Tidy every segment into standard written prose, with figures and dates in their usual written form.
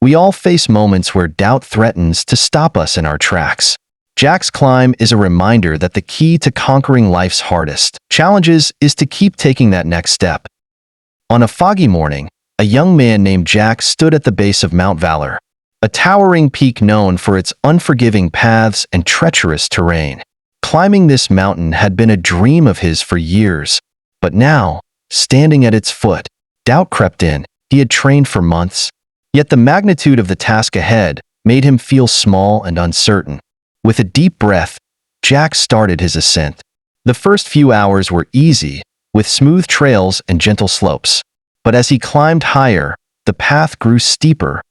We all face moments where doubt threatens to stop us in our tracks. Jack's climb is a reminder that the key to conquering life's hardest challenges is to keep taking that next step. On a foggy morning, a young man named Jack stood at the base of Mount Valor, a towering peak known for its unforgiving paths and treacherous terrain. Climbing this mountain had been a dream of his for years, but now, standing at its foot, doubt crept in. He had trained for months, yet the magnitude of the task ahead made him feel small and uncertain. With a deep breath, Jack started his ascent. The first few hours were easy, with smooth trails and gentle slopes. But as he climbed higher, the path grew steeper,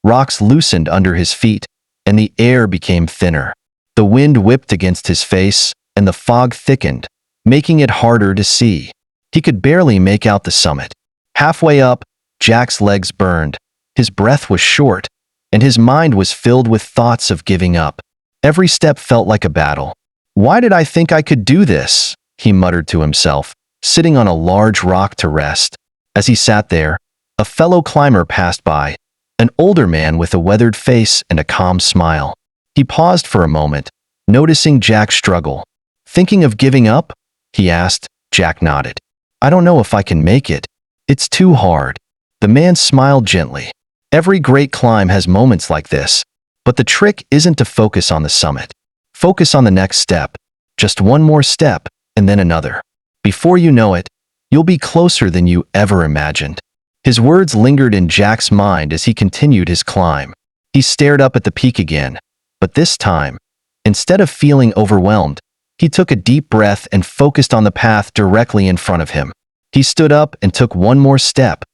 rocks loosened under his feet, and the air became thinner. The wind whipped against his face, and the fog thickened, making it harder to see. He could barely make out the summit. Halfway up, Jack's legs burned, his breath was short, and his mind was filled with thoughts of giving up. Every step felt like a battle. "Why did I think I could do this?" he muttered to himself, sitting on a large rock to rest. As he sat there, a fellow climber passed by, an older man with a weathered face and a calm smile. He paused for a moment, noticing Jack's struggle. "Thinking of giving up?" he asked. Jack nodded. "I don't know if I can make it. It's too hard." The man smiled gently. Every great climb has moments like this, but the trick isn't to focus on the summit. Focus on the next step. Just one more step, and then another. Before you know it, you'll be closer than you ever imagined. His words lingered in Jack's mind as he continued his climb. He stared up at the peak again, but this time, instead of feeling overwhelmed, he took a deep breath and focused on the path directly in front of him. He stood up and took one more step.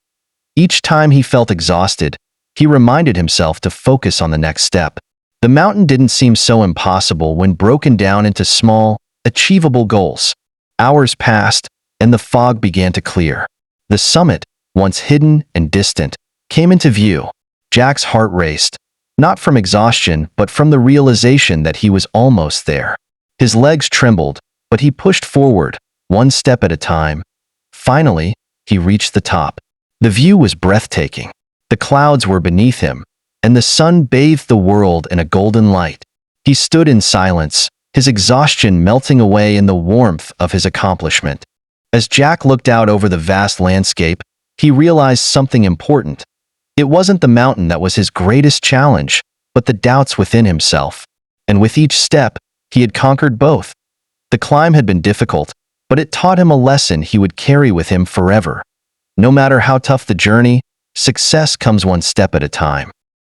Each time he felt exhausted, he reminded himself to focus on the next step. The mountain didn't seem so impossible when broken down into small, achievable goals. Hours passed, and the fog began to clear. The summit, once hidden and distant, came into view. Jack's heart raced, not from exhaustion, but from the realization that he was almost there. His legs trembled, but he pushed forward, one step at a time. Finally, he reached the top. The view was breathtaking. The clouds were beneath him, and the sun bathed the world in a golden light. He stood in silence, his exhaustion melting away in the warmth of his accomplishment. As Jack looked out over the vast landscape, he realized something important. It wasn't the mountain that was his greatest challenge, but the doubts within himself. And with each step, he had conquered both. The climb had been difficult, but it taught him a lesson he would carry with him forever. No matter how tough the journey, success comes one step at a time.